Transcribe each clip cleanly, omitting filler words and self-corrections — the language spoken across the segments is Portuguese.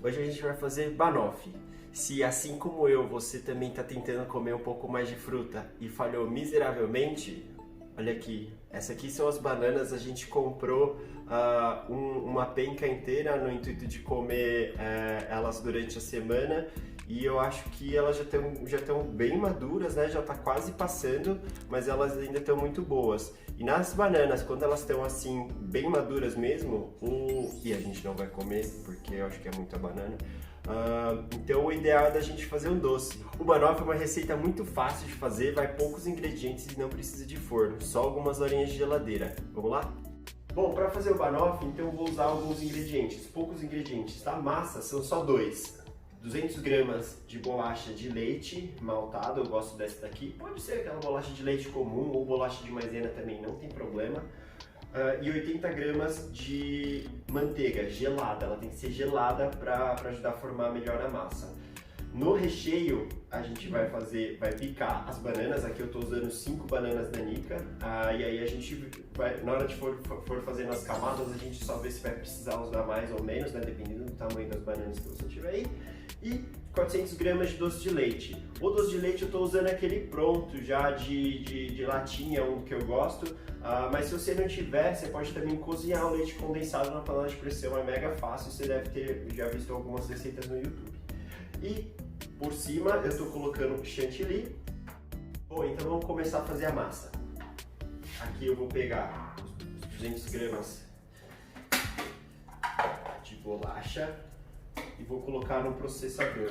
Hoje a gente vai fazer banoffee. Se assim como eu, você também está tentando comer um pouco mais de fruta e falhou miseravelmente, olha aqui, essa aqui são as bananas, a gente comprou uma penca inteira no intuito de comer elas durante a semana e eu acho que elas já estão bem maduras, né? Já está quase passando, mas elas ainda estão muito boas. E nas bananas, quando elas estão assim, bem maduras mesmo, e a gente não vai comer, porque eu acho que é muita banana, então o ideal é da gente fazer um doce. O banoffee é uma receita muito fácil de fazer, vai poucos ingredientes e não precisa de forno, só algumas horinhas de geladeira. Vamos lá? Bom, para fazer o banoffee, então eu vou usar alguns ingredientes, poucos ingredientes, tá? Massa são só dois. 200 gramas de bolacha de leite maltado, eu gosto dessa daqui. Pode ser aquela bolacha de leite comum ou bolacha de maisena também, não tem problema. E 80 gramas de manteiga gelada, ela tem que ser gelada para ajudar a formar melhor a massa. No recheio, a gente vai picar as bananas, aqui eu estou usando 5 bananas nanica, e aí a gente vai, na hora de for fazendo as camadas, a gente só vê se vai precisar usar mais ou menos, né, dependendo do tamanho das bananas que você tiver aí. E 400 gramas de doce de leite. O doce de leite eu estou usando aquele pronto já de latinha, um que eu gosto, mas se você não tiver, você pode também cozinhar o leite condensado na panela de pressão, é mega fácil, você deve ter já visto algumas receitas no YouTube. E por cima eu estou colocando chantilly. Bom, então vamos começar a fazer a massa. Aqui eu vou pegar os 200 gramas de bolacha e vou colocar no processador.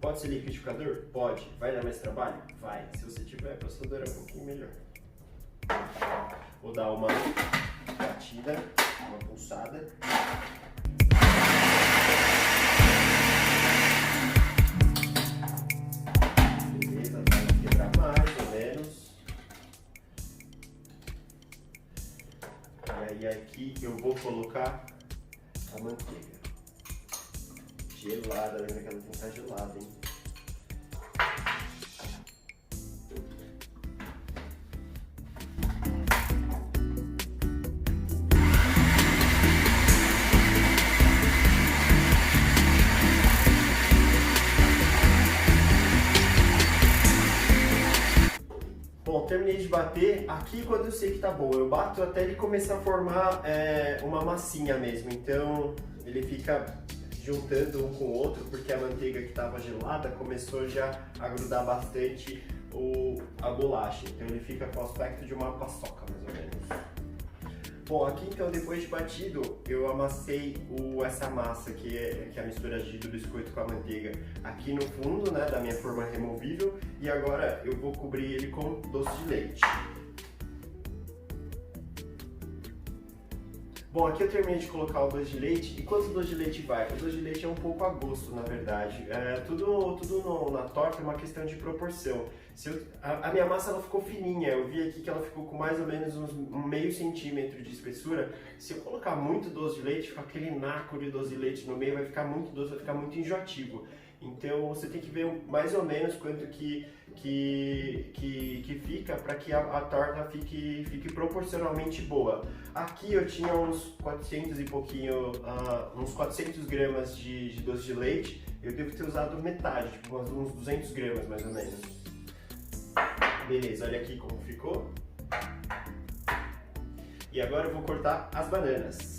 Pode ser liquidificador? Pode. Vai dar mais trabalho? Vai. Se você tiver, processador é um pouquinho melhor. Vou dar uma batida, uma pulsada. Beleza, vai quebrar mais ou menos. E aí aqui eu vou colocar a manteiga. Gelada, lembra que ela tem que estar gelada, hein? Bom, terminei de bater. Aqui quando eu sei que tá bom, eu bato até ele começar a formar uma massinha mesmo. Então ele fica juntando um com o outro, porque a manteiga que estava gelada começou já a grudar bastante a bolacha. Então ele fica com o aspecto de uma paçoca, mais ou menos. Bom, aqui então depois de batido, eu amassei essa massa que é a mistura do biscoito com a manteiga aqui no fundo, né, da minha forma removível, e agora eu vou cobrir ele com doce de leite. Bom, aqui eu terminei de colocar o doce de leite. E quanto doce de leite vai? O doce de leite é um pouco a gosto, na verdade. Tudo na torta é uma questão de proporção. A minha massa ela ficou fininha, eu vi aqui que ela ficou com mais ou menos um meio centímetro de espessura. Se eu colocar muito doce de leite, fica aquele naco de doce de leite no meio, vai ficar muito doce, vai ficar muito enjoativo. Então você tem que ver mais ou menos quanto que fica para que a torta fique proporcionalmente boa. Aqui eu tinha uns 400 e pouquinho, uns 400 gramas de doce de leite. Eu devo ter usado metade, tipo uns 200 gramas mais ou menos. Beleza, olha aqui como ficou. E agora eu vou cortar as bananas.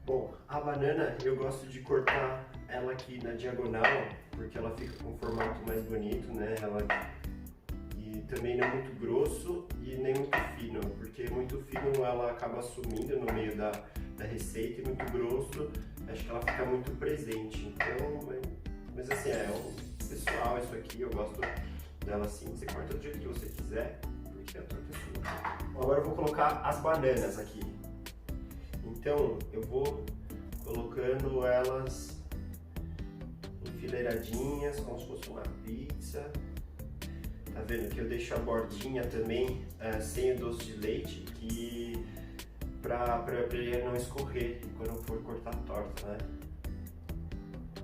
Bom, a banana eu gosto de cortar ela aqui na diagonal, porque ela fica com um formato mais bonito, né? E também não é muito grosso e nem muito fino, porque muito fino ela acaba sumindo no meio da receita e muito grosso, acho que ela fica muito presente. Então, mas assim, pessoal isso aqui, eu gosto dela assim, você corta do jeito que você quiser, porque a torta é sua. Agora eu vou colocar as bananas aqui. Então eu vou colocando elas enfileiradinhas, como se fosse uma pizza. Tá vendo que eu deixo a bordinha também sem o doce de leite, que pra ele não escorrer quando for cortar a torta, né?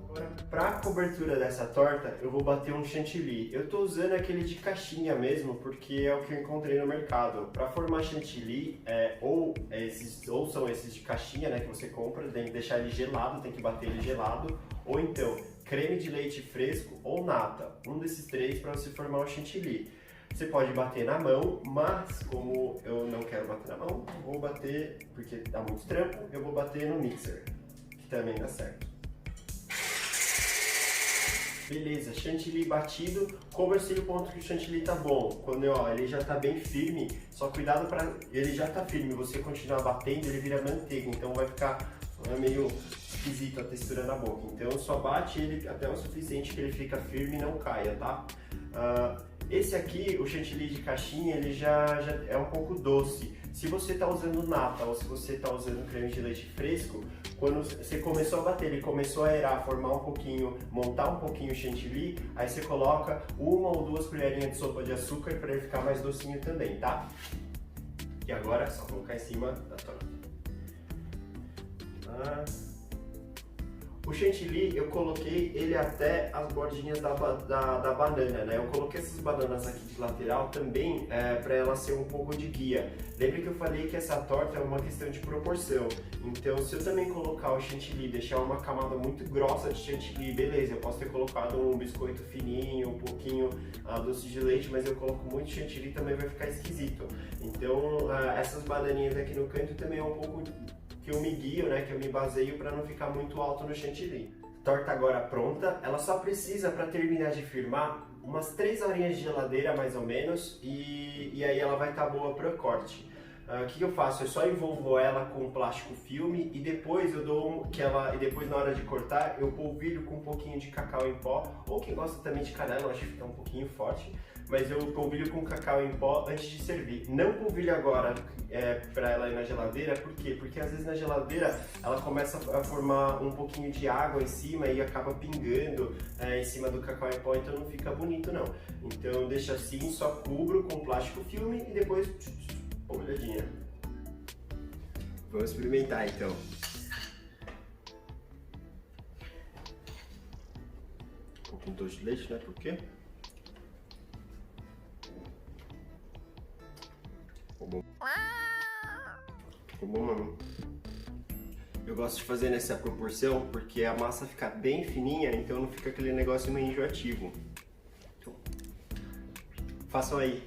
Agora, pra cobertura dessa torta, eu vou bater um chantilly. Eu tô usando aquele de caixinha mesmo, porque é o que eu encontrei no mercado. Pra formar chantilly, ou são esses de caixinha, né, que você compra, tem que deixar ele gelado, tem que bater ele gelado, ou então creme de leite fresco ou nata, um desses três para você formar o chantilly. Você pode bater na mão, mas como eu não quero bater na mão, vou bater, porque dá muito trampo, eu vou bater no mixer, que também dá certo. Beleza, chantilly batido, como eu sei o ponto que o chantilly tá bom? Quando ele já tá bem firme, só cuidado para ele já tá firme, você continuar batendo, ele vira manteiga, então vai ficar meio esquisito a textura na boca. Então só bate ele até o suficiente que ele fica firme e não caia, tá? Esse aqui, o chantilly de caixinha, ele já é um pouco doce. Se você está usando nata ou se você está usando creme de leite fresco, quando você começou a bater, ele começou a aerar, formar um pouquinho, montar um pouquinho o chantilly, aí você coloca 1 ou 2 colherinhas de sopa de açúcar para ele ficar mais docinho também, tá? E agora é só colocar em cima da torta. O chantilly, eu coloquei ele até as bordinhas da banana, né? Eu coloquei essas bananas aqui de lateral também para ela ser um pouco de guia. Lembra que eu falei que essa torta é uma questão de proporção. Então, se eu também colocar o chantilly, deixar uma camada muito grossa de chantilly, beleza, eu posso ter colocado um biscoito fininho, um pouquinho doce de leite, mas eu coloco muito chantilly, também vai ficar esquisito. Então, essas bananinhas aqui no canto também é um pouco que eu me guio, né, que eu me baseio para não ficar muito alto no chantilly. Torta agora pronta, ela só precisa, para terminar de firmar, umas 3 horinhas de geladeira mais ou menos, e aí ela vai estar boa para o corte. O que eu faço? Eu só envolvo ela com plástico filme e depois eu dou e depois na hora de cortar eu polvilho com um pouquinho de cacau em pó, ou quem gosta também de canela, eu acho que fica um pouquinho forte, mas eu polvilho com cacau em pó antes de servir. Não polvilho agora para ela ir na geladeira, por quê? Porque às vezes na geladeira ela começa a formar um pouquinho de água em cima e acaba pingando em cima do cacau em pó, então não fica bonito não. Então deixa assim, só cubro com plástico filme e depois polvilhadinha. Vamos experimentar então. Um pouquinho de doce de leite, né? Por quê? Ficou bom. Ficou bom, mano. Eu gosto de fazer nessa proporção porque a massa fica bem fininha, então não fica aquele negócio meio enjoativo. Então, façam aí.